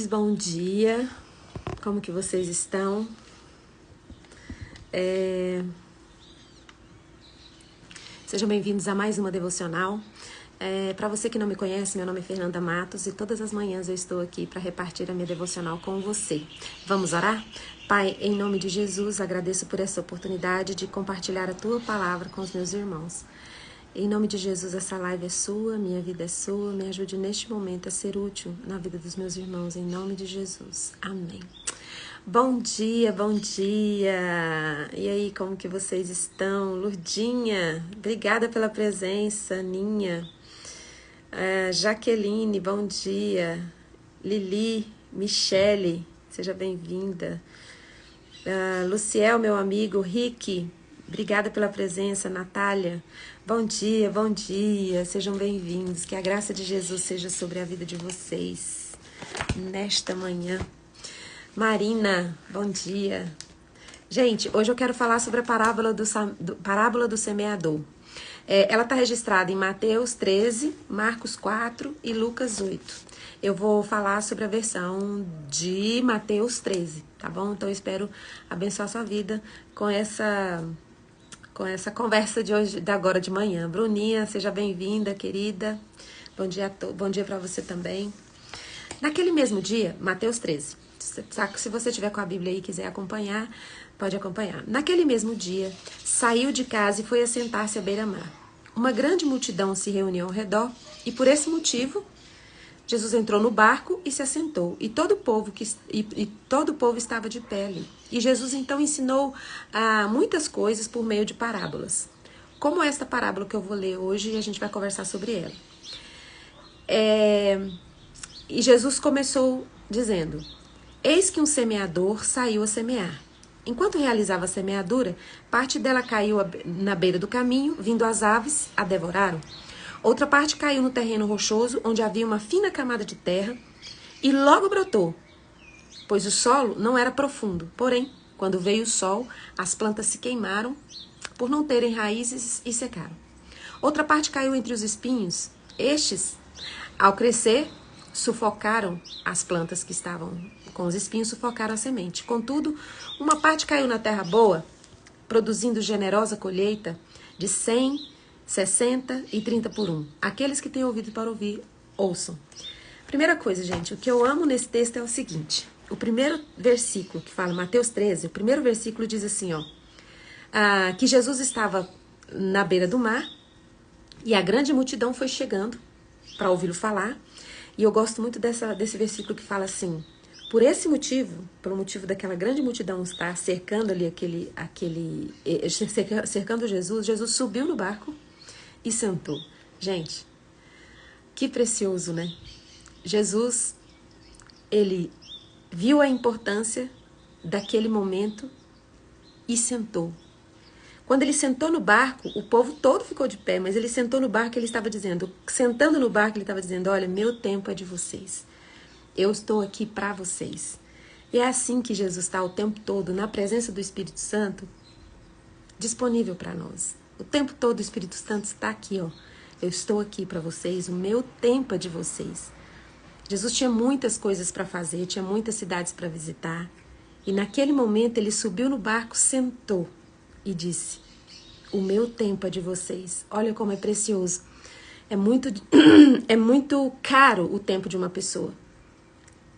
amores, bom dia. Como que vocês estão? Sejam bem-vindos a mais uma devocional. Para você que não me conhece, meu nome é Fernanda Matos e todas as manhãs eu estou aqui para repartir a minha devocional com você. Vamos orar? Pai, em nome de Jesus, agradeço por essa oportunidade de compartilhar a Tua palavra com os meus irmãos. Em nome de Jesus, essa live é sua, minha vida é sua, me ajude neste momento a ser útil na vida dos meus irmãos, em nome de Jesus. Amém. Bom dia, bom dia! E aí, como que vocês estão? Lurdinha, obrigada pela presença, Aninha. Jaqueline, bom dia. Lili, Michele, seja bem-vinda. Luciel, meu amigo, Rick, obrigada pela presença, Natália. Bom dia, sejam bem-vindos. Que a graça de Jesus seja sobre a vida de vocês nesta manhã. Marina, bom dia. Gente, hoje eu quero falar sobre a parábola do semeador. Ela está registrada em Mateus 13, Marcos 4 e Lucas 8. Eu vou falar sobre a versão de Mateus 13, tá bom? Então eu espero abençoar a sua vida com essa conversa de hoje, de agora de manhã. Bruninha, seja bem-vinda, querida. Bom dia para você também. Naquele mesmo dia, Mateus 13. Se você tiver com a Bíblia aí e quiser acompanhar, pode acompanhar. Naquele mesmo dia, saiu de casa e foi assentar-se à beira-mar. Uma grande multidão se reuniu ao redor e, por esse motivo, Jesus entrou no barco e se assentou. E todo o povo estava de pé ali. E Jesus, então, ensinou muitas coisas por meio de parábolas. Como esta parábola que eu vou ler hoje, e a gente vai conversar sobre ela. E Jesus começou dizendo: eis que um semeador saiu a semear. Enquanto realizava a semeadura, parte dela caiu na beira do caminho, vindo as aves, a devoraram. Outra parte caiu no terreno rochoso, onde havia uma fina camada de terra, e logo brotou, pois o solo não era profundo. Porém, quando veio o sol, as plantas se queimaram por não terem raízes e secaram. Outra parte caiu entre os espinhos. Estes, ao crescer, sufocaram as plantas que estavam com os espinhos, sufocaram a semente. Contudo, uma parte caiu na terra boa, produzindo generosa colheita de 100, 60 e 30 por 1. Aqueles que têm ouvido para ouvir, ouçam. Primeira coisa, gente, o que eu amo nesse texto é o seguinte. O primeiro versículo que fala, Mateus 13, o primeiro versículo diz assim, que Jesus estava na beira do mar e a grande multidão foi chegando para ouvi-lo falar. E eu gosto muito desse versículo que fala assim: por esse motivo, pelo motivo daquela grande multidão estar cercando ali cercando Jesus, Jesus subiu no barco e sentou. Gente, que precioso, né? Jesus, ele viu a importância daquele momento e sentou. Quando ele sentou no barco, o povo todo ficou de pé, mas ele sentou no barco, sentando no barco, ele estava dizendo: olha, meu tempo é de vocês. Eu estou aqui para vocês. E é assim que Jesus está o tempo todo, na presença do Espírito Santo, disponível para nós. O tempo todo o Espírito Santo está aqui, Eu estou aqui para vocês, o meu tempo é de vocês. Jesus tinha muitas coisas para fazer, tinha muitas cidades para visitar. E naquele momento ele subiu no barco, sentou e disse: o meu tempo é de vocês. Olha como é precioso. É muito caro o tempo de uma pessoa.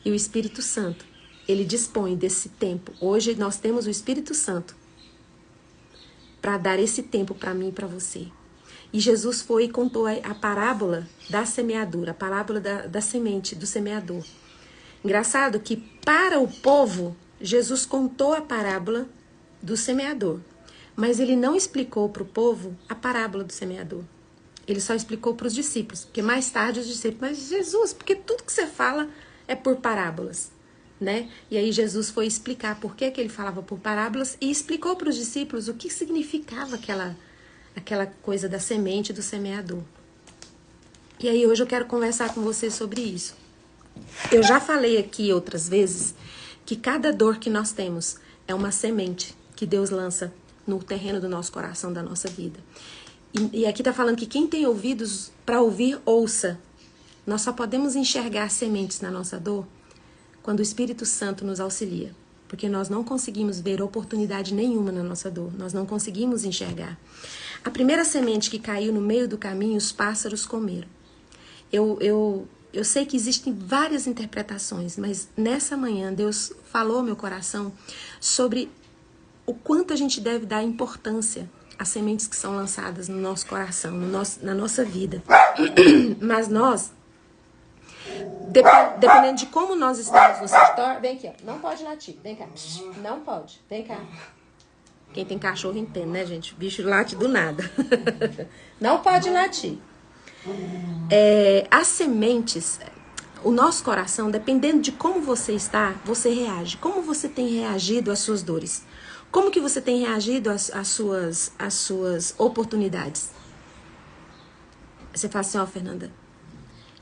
E o Espírito Santo, ele dispõe desse tempo. Hoje nós temos o Espírito Santo para dar esse tempo para mim e para você. E Jesus foi e contou a parábola da semeadura, a parábola da semente, do semeador. Engraçado que para o povo, Jesus contou a parábola do semeador. Mas ele não explicou para o povo a parábola do semeador. Ele só explicou para os discípulos. Porque mais tarde os discípulos: mas Jesus, porque tudo que você fala é por parábolas, né? E aí Jesus foi explicar por que ele falava por parábolas e explicou para os discípulos o que significava aquela coisa da semente do semeador. E aí hoje eu quero conversar com vocês sobre isso. Eu já falei aqui outras vezes que cada dor que nós temos é uma semente que Deus lança no terreno do nosso coração, da nossa vida. E aqui está falando que quem tem ouvidos para ouvir, ouça. Nós só podemos enxergar sementes na nossa dor quando o Espírito Santo nos auxilia. Porque nós não conseguimos ver oportunidade nenhuma na nossa dor. Nós não conseguimos enxergar. A primeira semente que caiu no meio do caminho, os pássaros comeram. Eu sei que existem várias interpretações, mas nessa manhã Deus falou ao meu coração sobre o quanto a gente deve dar importância às sementes que são lançadas no nosso coração, na nossa vida. Mas nós, dependendo de como nós estamos no setor... Vem aqui, ó. Não pode latir. Vem cá. Não pode. Vem cá. Quem tem cachorro entende, né, gente? O bicho late do nada. Não pode latir. As sementes, o nosso coração, dependendo de como você está, você reage. Como você tem reagido às suas dores? Como que você tem reagido às suas oportunidades? Você fala assim, ó, Fernanda,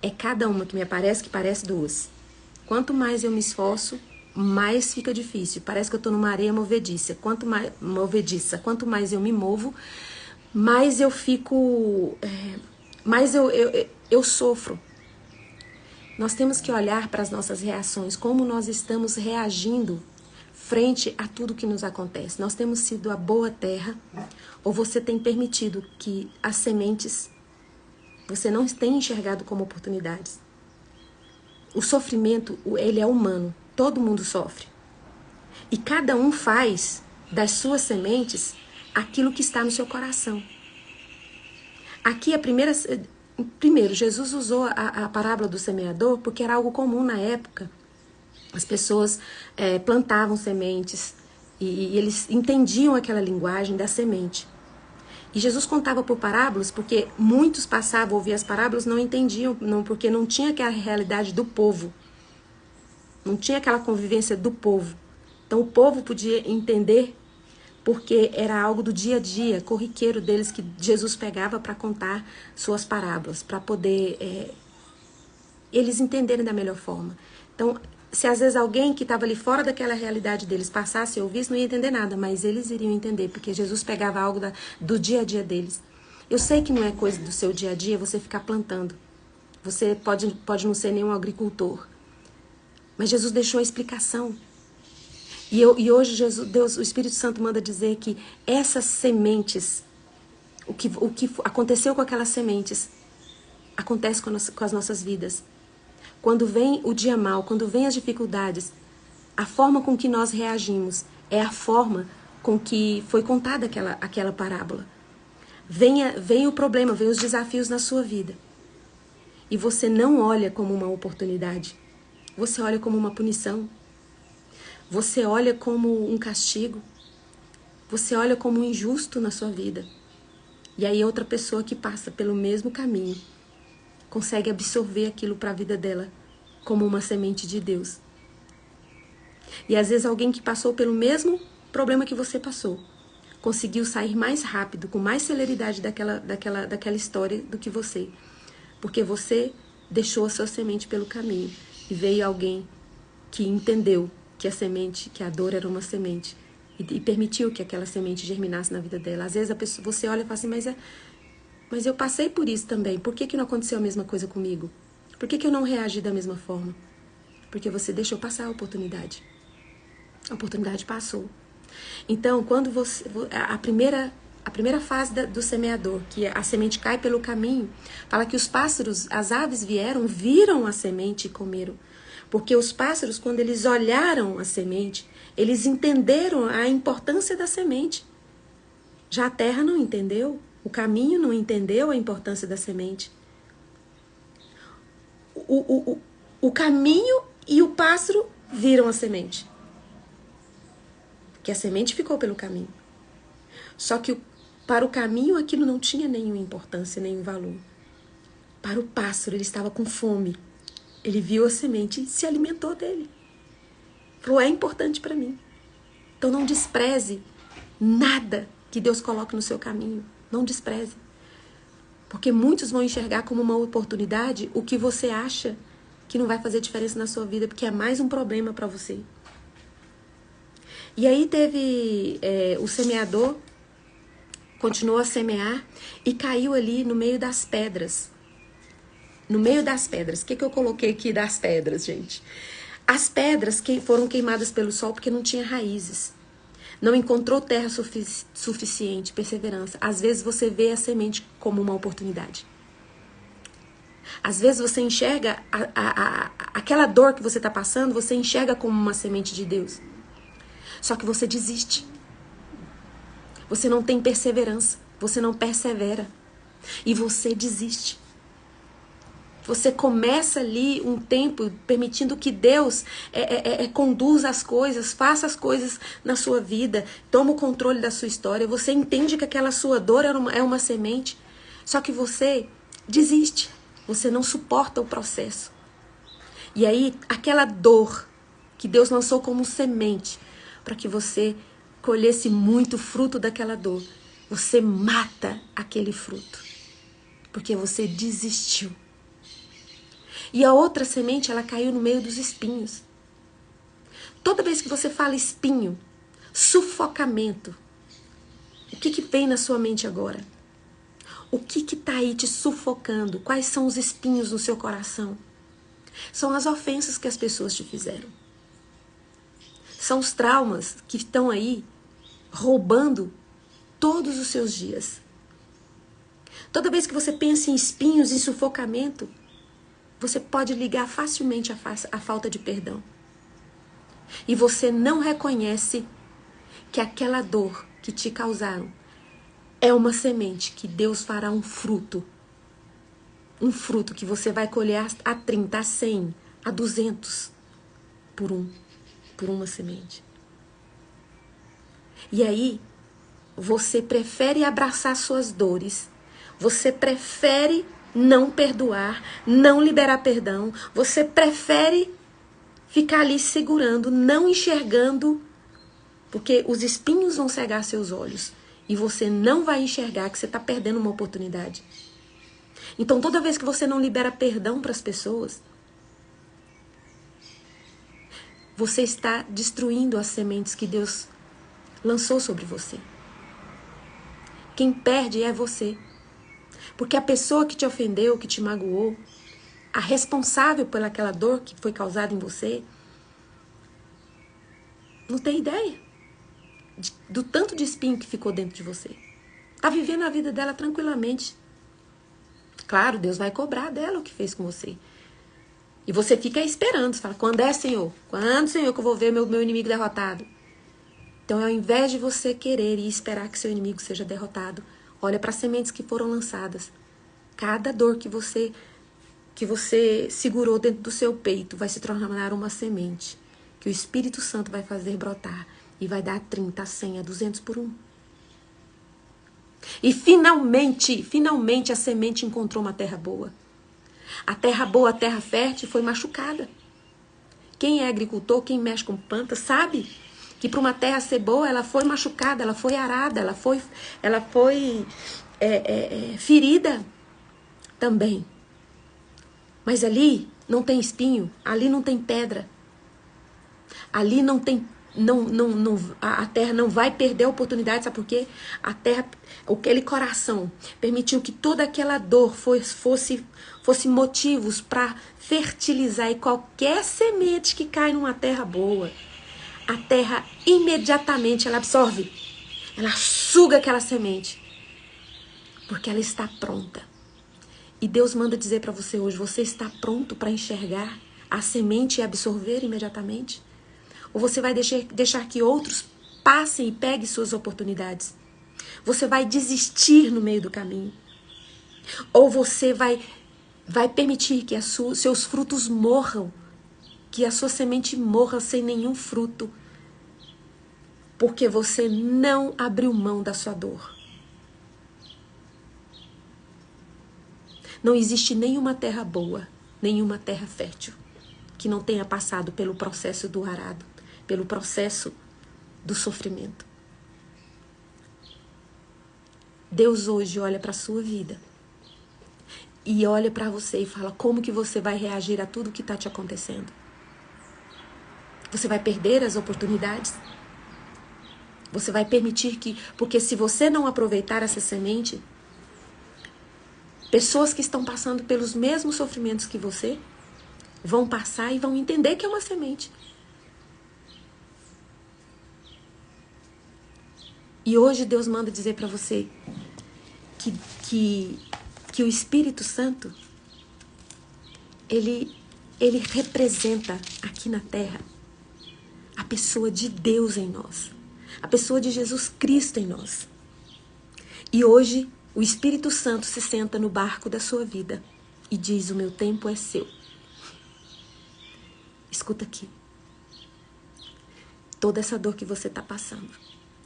é cada uma que me aparece que parece duas. Quanto mais eu me esforço, mais fica difícil. Parece que eu tô numa areia movediça. Quanto mais eu me movo, mais eu fico... mais eu sofro. Nós temos que olhar para as nossas reações, como nós estamos reagindo frente a tudo que nos acontece. Nós temos sido a boa terra, ou você tem permitido que as sementes, você não tem enxergado como oportunidades. O sofrimento, ele é humano, todo mundo sofre. E cada um faz das suas sementes aquilo que está no seu coração. Aqui primeiro, Jesus usou a parábola do semeador porque era algo comum na época. As pessoas plantavam sementes e eles entendiam aquela linguagem da semente. E Jesus contava por parábolas porque muitos passavam a ouvir as parábolas, não entendiam, porque não tinha aquela realidade do povo. Não tinha aquela convivência do povo. Então o povo podia entender porque era algo do dia a dia, corriqueiro deles, que Jesus pegava para contar suas parábolas, para poder eles entenderem da melhor forma. Então, se às vezes alguém que estava ali fora daquela realidade deles passasse e ouvisse, não ia entender nada, mas eles iriam entender, porque Jesus pegava algo do dia a dia deles. Eu sei que não é coisa do seu dia a dia você ficar plantando. Você pode não ser nenhum agricultor. Mas Jesus deixou a explicação. E hoje Deus, o Espírito Santo manda dizer que essas sementes, o que aconteceu com aquelas sementes, acontece com as nossas vidas. Quando vem o dia mau, quando vem as dificuldades, a forma com que nós reagimos é a forma com que foi contada aquela parábola. Vem o problema, vem os desafios na sua vida. E você não olha como uma oportunidade. Você olha como uma punição. Você olha como um castigo. Você olha como um injusto na sua vida. E aí outra pessoa que passa pelo mesmo caminho consegue absorver aquilo para a vida dela como uma semente de Deus. E às vezes alguém que passou pelo mesmo problema que você passou conseguiu sair mais rápido, com mais celeridade daquela história do que você. Porque você deixou a sua semente pelo caminho e veio alguém que entendeu que a dor era uma semente e permitiu que aquela semente germinasse na vida dela. Às vezes você olha e fala assim, mas eu passei por isso também. Por que não aconteceu a mesma coisa comigo? Por que eu não reagi da mesma forma? Porque você deixou passar a oportunidade. A oportunidade passou. Então, quando a primeira fase do semeador, que a semente cai pelo caminho, fala que os pássaros, as aves vieram, viram a semente e comeram. Porque os pássaros, quando eles olharam a semente, eles entenderam a importância da semente. Já a terra não entendeu. O caminho não entendeu a importância da semente. O caminho e o pássaro viram a semente. Porque a semente ficou pelo caminho. Só que para o caminho aquilo não tinha nenhuma importância, nenhum valor. Para o pássaro, ele estava com fome. Ele viu a semente e se alimentou dele. Falou, é importante para mim. Então não despreze nada que Deus coloque no seu caminho. Não despreze. Porque muitos vão enxergar como uma oportunidade o que você acha que não vai fazer diferença na sua vida, porque é mais um problema para você. E aí teve o semeador, continuou a semear e caiu ali no meio das pedras. No meio das pedras. O que eu coloquei aqui das pedras, gente? As pedras que foram queimadas pelo sol porque não tinha raízes. Não encontrou terra suficiente, perseverança. Às vezes você vê a semente como uma oportunidade. Às vezes você enxerga aquela dor que você está passando, você enxerga como uma semente de Deus. Só que você desiste. Você não tem perseverança. Você não persevera. E você desiste. Você começa ali um tempo permitindo que Deus conduza as coisas, faça as coisas na sua vida, toma o controle da sua história. Você entende que aquela sua dor é uma semente, só que você desiste. Você não suporta o processo. E aí, aquela dor que Deus lançou como semente para que você colhesse muito fruto daquela dor, você mata aquele fruto, porque você desistiu. E a outra semente, ela caiu no meio dos espinhos. Toda vez que você fala espinho, sufocamento, o que vem na sua mente agora? O que está aí te sufocando? Quais são os espinhos no seu coração? São as ofensas que as pessoas te fizeram. São os traumas que estão aí roubando todos os seus dias. Toda vez que você pensa em espinhos, em sufocamento, você pode ligar facilmente a falta de perdão. E você não reconhece que aquela dor que te causaram é uma semente que Deus fará um fruto. Um fruto que você vai colher a 30, a 100, a 200 por uma semente. E aí, você prefere abraçar suas dores. Você prefere não perdoar, não liberar perdão. Você prefere ficar ali segurando, não enxergando, porque os espinhos vão cegar seus olhos. E você não vai enxergar que você está perdendo uma oportunidade. Então, toda vez que você não libera perdão para as pessoas, você está destruindo as sementes que Deus lançou sobre você. Quem perde é você. Porque a pessoa que te ofendeu, que te magoou, a responsável pelaquela dor que foi causada em você, não tem ideia do tanto de espinho que ficou dentro de você. Tá vivendo a vida dela tranquilamente. Claro, Deus vai cobrar dela o que fez com você. E você fica esperando, você fala, quando é, Senhor? Quando, Senhor, que eu vou ver meu inimigo derrotado? Então, ao invés de você querer e esperar que seu inimigo seja derrotado, olha para as sementes que foram lançadas. Cada dor que você segurou dentro do seu peito vai se tornar uma semente que o Espírito Santo vai fazer brotar e vai dar 30, a 100, a 200 por um. E finalmente a semente encontrou uma terra boa. A terra boa, a terra fértil foi machucada. Quem é agricultor, quem mexe com planta, sabe que para uma terra ser boa, ela foi machucada, ela foi arada, ela foi ferida também. Mas ali não tem espinho, ali não tem pedra. Ali não tem, a terra não vai perder a oportunidade, sabe por quê? A terra, aquele coração permitiu que toda aquela dor fosse motivos para fertilizar, e qualquer semente que cai numa terra boa, a terra imediatamente ela absorve, ela suga aquela semente, porque ela está pronta. E Deus manda dizer para você hoje, você está pronto para enxergar a semente e absorver imediatamente? Ou você vai deixar que outros passem e peguem suas oportunidades? Você vai desistir no meio do caminho? Ou você vai permitir que seus frutos morram, que a sua semente morra sem nenhum fruto, porque você não abriu mão da sua dor? Não existe nenhuma terra boa, nenhuma terra fértil, que não tenha passado pelo processo do arado, pelo processo do sofrimento. Deus hoje olha para a sua vida e olha para você e fala como que você vai reagir a tudo que está te acontecendo. Você vai perder as oportunidades? Você vai permitir que... Porque se você não aproveitar essa semente, pessoas que estão passando pelos mesmos sofrimentos que você vão passar e vão entender que é uma semente. E hoje Deus manda dizer para você que o Espírito Santo, ele representa aqui na terra a pessoa de Deus em nós, a pessoa de Jesus Cristo em nós. E hoje o Espírito Santo se senta no barco da sua vida e diz: o meu tempo é seu. Escuta aqui. Toda essa dor que você está passando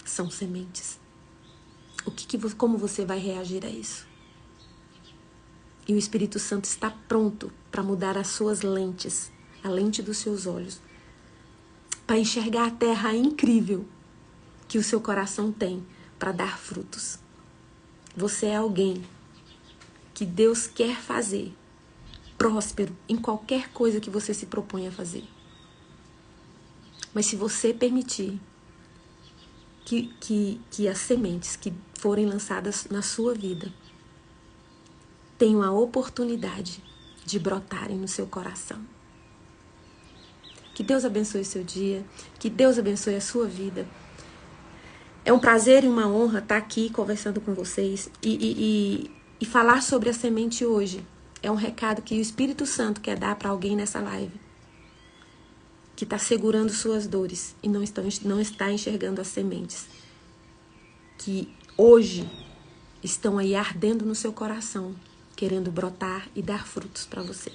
são sementes. Como você vai reagir a isso? E o Espírito Santo está pronto para mudar as suas lentes, a lente dos seus olhos, para enxergar a terra incrível que o seu coração tem para dar frutos. Você é alguém que Deus quer fazer próspero em qualquer coisa que você se propõe a fazer. Mas se você permitir que as sementes que forem lançadas na sua vida tenham a oportunidade de brotarem no seu coração. Que Deus abençoe o seu dia, que Deus abençoe a sua vida. É um prazer e uma honra estar aqui conversando com vocês e falar sobre a semente hoje. É um recado que o Espírito Santo quer dar para alguém nessa live, que está segurando suas dores e não está enxergando as sementes, que hoje estão aí ardendo no seu coração, querendo brotar e dar frutos para você.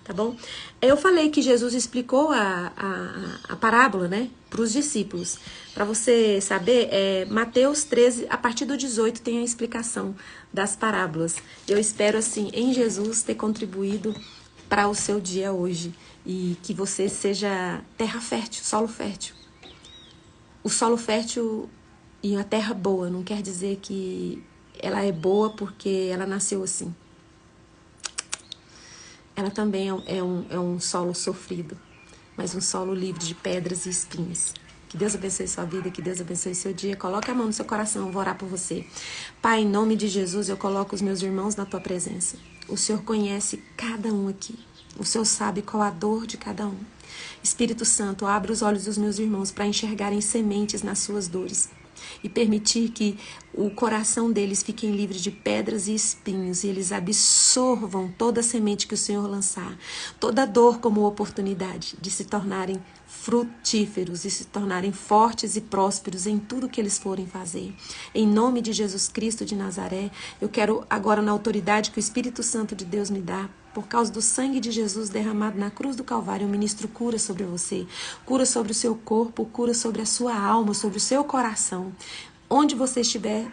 Tá bom? Eu falei que Jesus explicou a parábola, né, para os discípulos. Para você saber, Mateus 13, a partir do 18, tem a explicação das parábolas. Eu espero, assim, em Jesus, ter contribuído para o seu dia hoje. E que você seja terra fértil, solo fértil. O solo fértil e a terra boa não quer dizer que ela é boa porque ela nasceu assim. Ela também é um solo sofrido, mas um solo livre de pedras e espinhos. Que Deus abençoe sua vida, que Deus abençoe seu dia. Coloque a mão no seu coração, eu vou orar por você. Pai, em nome de Jesus, eu coloco os meus irmãos na tua presença. O Senhor conhece cada um aqui. O Senhor sabe qual a dor de cada um. Espírito Santo, abra os olhos dos meus irmãos para enxergarem sementes nas suas dores e permitir que o coração deles fique livre de pedras e espinhos e eles absorvam toda a semente que o Senhor lançar, toda a dor como oportunidade de se tornarem frutíferos e se tornarem fortes e prósperos em tudo que eles forem fazer. Em nome de Jesus Cristo de Nazaré, eu quero agora, na autoridade que o Espírito Santo de Deus me dá, por causa do sangue de Jesus derramado na cruz do Calvário, eu ministro cura sobre você, cura sobre o seu corpo, cura sobre a sua alma, sobre o seu coração. Onde você estiver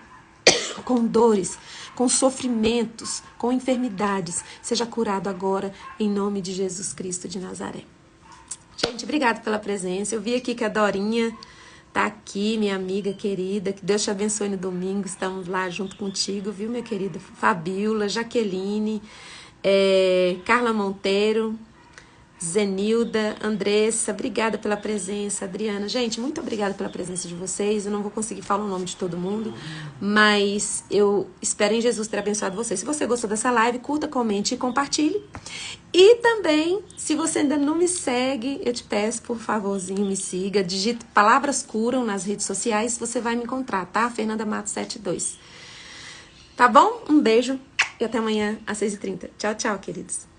com dores, com sofrimentos, com enfermidades, seja curado agora, em nome de Jesus Cristo de Nazaré. Gente, obrigada pela presença. Eu vi aqui que a Dorinha tá aqui, minha amiga querida. Que Deus te abençoe no domingo. Estamos lá junto contigo, viu, minha querida? Fabiola, Jaqueline, Carla Monteiro, Zenilda, Andressa, obrigada pela presença, Adriana. Gente, muito obrigada pela presença de vocês. Eu não vou conseguir falar o nome de todo mundo, mas eu espero em Jesus ter abençoado vocês. Se você gostou dessa live, curta, comente e compartilhe. E também, se você ainda não me segue, eu te peço, por favorzinho, me siga. Digite Palavras Curam nas redes sociais, você vai me encontrar, tá? Fernanda Matos 72. Tá bom? Um beijo e até amanhã às 6h30. Tchau, tchau, queridos.